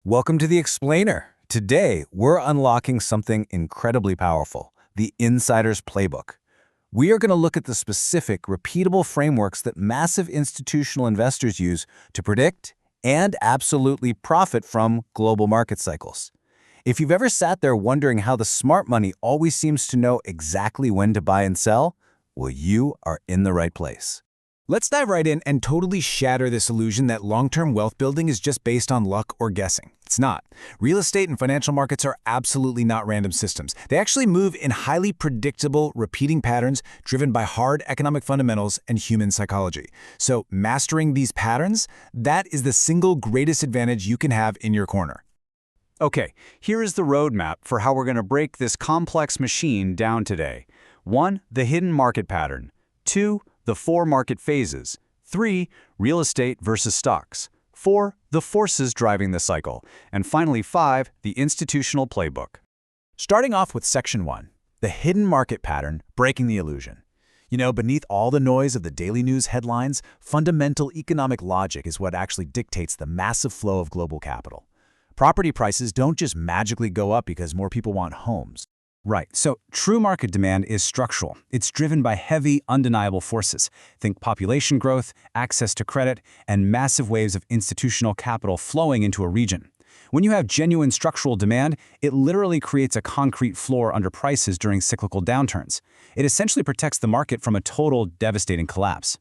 Welcome to The Explainer. Today, we're unlocking something incredibly powerful, the Insider's Playbook. We are going to look at the specific, repeatable frameworks that massive institutional investors use to predict and absolutely profit from global market cycles. If you've ever sat there wondering how the smart money always seems to know exactly when to buy and sell, well, you are in the right place. Let's dive right in and totally shatter this illusion that long-term wealth building is just based on luck or guessing. It's not. Real estate and financial markets are absolutely not random systems. They actually move in highly predictable, repeating patterns driven by hard economic fundamentals and human psychology. So mastering these patterns, that is the single greatest advantage you can have in your corner. Okay, here is the roadmap for how we're going to break this complex machine down today. 1. The hidden market pattern. 2. The 4 market phases. 3. Real estate versus stocks. 4. The forces driving the cycle. And finally 5. The institutional playbook. Starting off with Section 1, the hidden market pattern, breaking the illusion. Beneath all the noise of the daily news headlines, fundamental economic logic is what actually dictates the massive flow of global capital. Property prices don't just magically go up because more people want homes. Right, so true market demand is structural. It's driven by heavy, undeniable forces. Think population growth, access to credit, and massive waves of institutional capital flowing into a region. When you have genuine structural demand, it literally creates a concrete floor under prices during cyclical downturns. It essentially protects the market from a total, devastating collapse.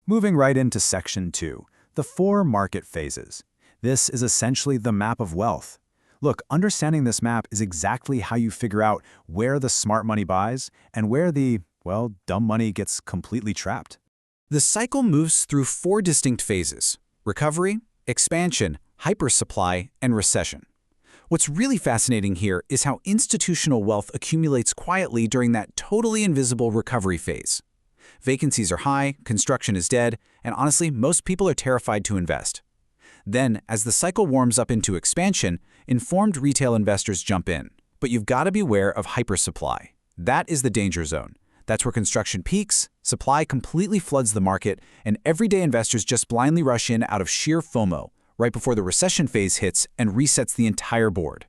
Moving right into Section 2, the 4 market phases. This is essentially the map of wealth. Look, understanding this map is exactly how you figure out where the smart money buys and where the, dumb money gets completely trapped. The cycle moves through 4 distinct phases: recovery, expansion, hypersupply, and recession. What's really fascinating here is how institutional wealth accumulates quietly during that totally invisible recovery phase. Vacancies are high, construction is dead, and honestly, most people are terrified to invest. Then, as the cycle warms up into expansion, informed retail investors jump in. But you've got to beware of hypersupply. That is the danger zone. That's where construction peaks, supply completely floods the market, and everyday investors just blindly rush in out of sheer FOMO, right before the recession phase hits and resets the entire board.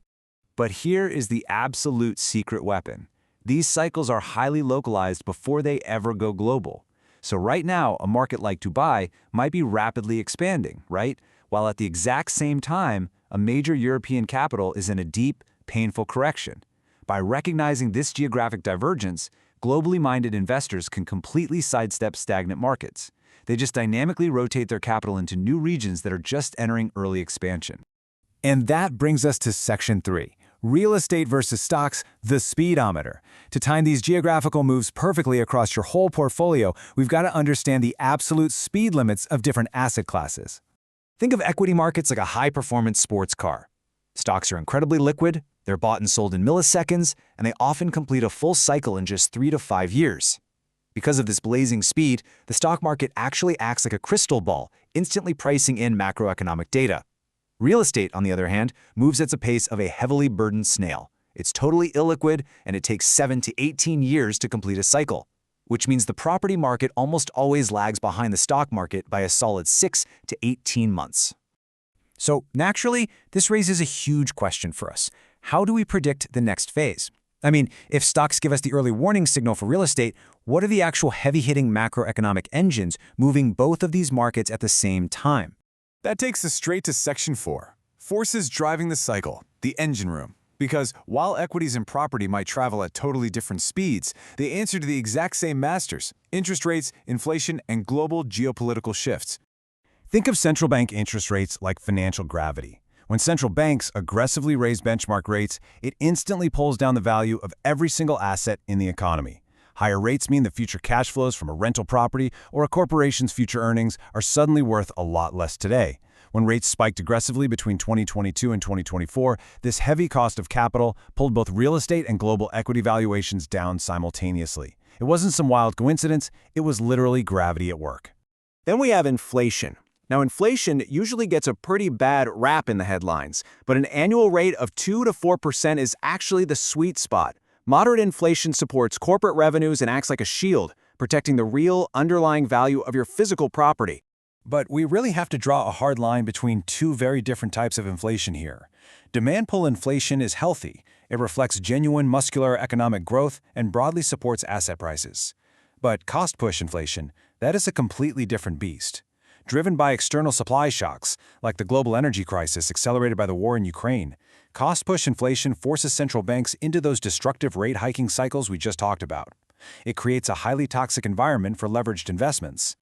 But here is the absolute secret weapon. These cycles are highly localized before they ever go global. So right now, a market like Dubai might be rapidly expanding, right? While at the exact same time, a major European capital is in a deep, painful correction. By recognizing this geographic divergence, globally minded investors can completely sidestep stagnant markets. They just dynamically rotate their capital into new regions that are just entering early expansion. And that brings us to Section 3, real estate versus stocks, the speedometer. To time these geographical moves perfectly across your whole portfolio, we've got to understand the absolute speed limits of different asset classes. Think of equity markets like a high-performance sports car. Stocks are incredibly liquid, they're bought and sold in milliseconds, and they often complete a full cycle in just 3 to 5 years. Because of this blazing speed, the stock market actually acts like a crystal ball, instantly pricing in macroeconomic data. Real estate, on the other hand, moves at the pace of a heavily burdened snail. It's totally illiquid, and it takes 7 to 18 years to complete a cycle, which means the property market almost always lags behind the stock market by a solid 6 to 18 months. So naturally, this raises a huge question for us. How do we predict the next phase? I mean, if stocks give us the early warning signal for real estate, what are the actual heavy-hitting macroeconomic engines moving both of these markets at the same time? That takes us straight to Section 4, forces driving the cycle, the engine room. Because while equities and property might travel at totally different speeds, they answer to the exact same masters: interest rates, inflation, and global geopolitical shifts. Think of central bank interest rates like financial gravity. When central banks aggressively raise benchmark rates, it instantly pulls down the value of every single asset in the economy. Higher rates mean the future cash flows from a rental property or a corporation's future earnings are suddenly worth a lot less today. When rates spiked aggressively between 2022 and 2024, this heavy cost of capital pulled both real estate and global equity valuations down simultaneously. It wasn't some wild coincidence, it was literally gravity at work. Then we have inflation. Now, inflation usually gets a pretty bad rap in the headlines, but an annual rate of 2 to 4% is actually the sweet spot. Moderate inflation supports corporate revenues and acts like a shield, protecting the real underlying value of your physical property. But we really have to draw a hard line between two very different types of inflation here. Demand pull inflation is healthy. It reflects genuine muscular economic growth and broadly supports asset prices. But cost push inflation, that is a completely different beast. Driven by external supply shocks, like the global energy crisis accelerated by the war in Ukraine, cost push inflation forces central banks into those destructive rate hiking cycles we just talked about. It creates a highly toxic environment for leveraged investments.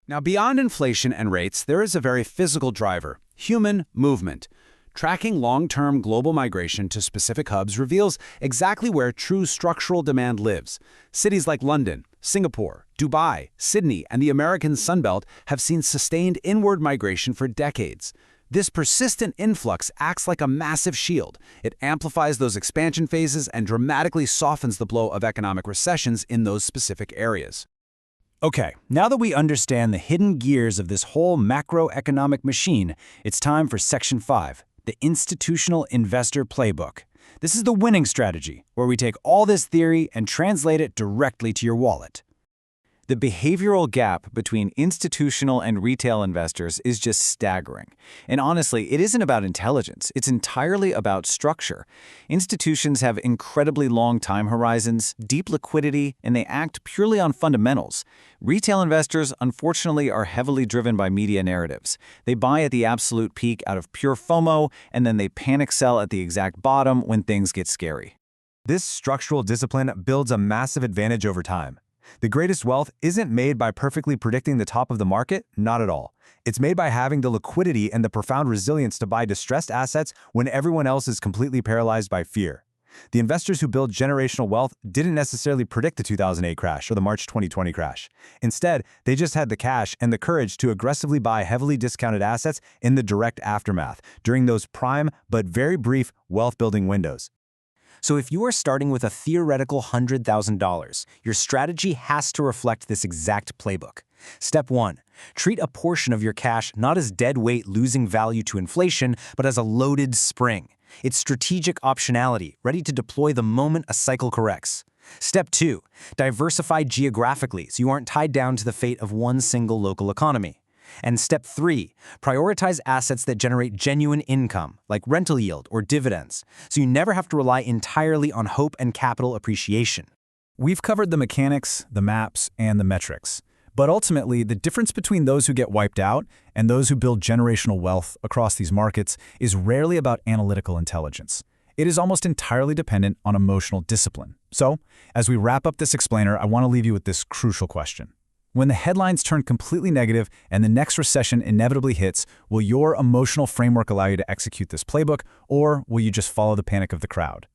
Now, beyond inflation and rates, there is a very physical driver: human movement. Tracking long-term global migration to specific hubs reveals exactly where true structural demand lives. Cities like London, Singapore, Dubai, Sydney, and the American Sunbelt have seen sustained inward migration for decades. This persistent influx acts like a massive shield. It amplifies those expansion phases and dramatically softens the blow of economic recessions in those specific areas. Okay, now that we understand the hidden gears of this whole macroeconomic machine, it's time for Section 5, the Institutional Investor Playbook. This is the winning strategy, where we take all this theory and translate it directly to your wallet. The behavioral gap between institutional and retail investors is just staggering. And honestly, it isn't about intelligence. It's entirely about structure. Institutions have incredibly long time horizons, deep liquidity, and they act purely on fundamentals. Retail investors, unfortunately, are heavily driven by media narratives. They buy at the absolute peak out of pure FOMO, and then they panic sell at the exact bottom when things get scary. This structural discipline builds a massive advantage over time. The greatest wealth isn't made by perfectly predicting the top of the market, not at all. It's made by having the liquidity and the profound resilience to buy distressed assets when everyone else is completely paralyzed by fear. The investors who build generational wealth didn't necessarily predict the 2008 crash or the March 2020 crash. Instead, they just had the cash and the courage to aggressively buy heavily discounted assets in the direct aftermath during those prime but very brief wealth-building windows. So if you are starting with a theoretical $100,000, your strategy has to reflect this exact playbook. Step 1. Treat a portion of your cash not as dead weight losing value to inflation, but as a loaded spring. It's strategic optionality, ready to deploy the moment a cycle corrects. Step 2. Diversify geographically so you aren't tied down to the fate of one single local economy. And Step 3, prioritize assets that generate genuine income, like rental yield or dividends, so you never have to rely entirely on hope and capital appreciation. We've covered the mechanics, the maps, and the metrics. But ultimately, the difference between those who get wiped out and those who build generational wealth across these markets is rarely about analytical intelligence. It is almost entirely dependent on emotional discipline. So, as we wrap up this explainer, I want to leave you with this crucial question. When the headlines turn completely negative and the next recession inevitably hits, will your emotional framework allow you to execute this playbook, or will you just follow the panic of the crowd?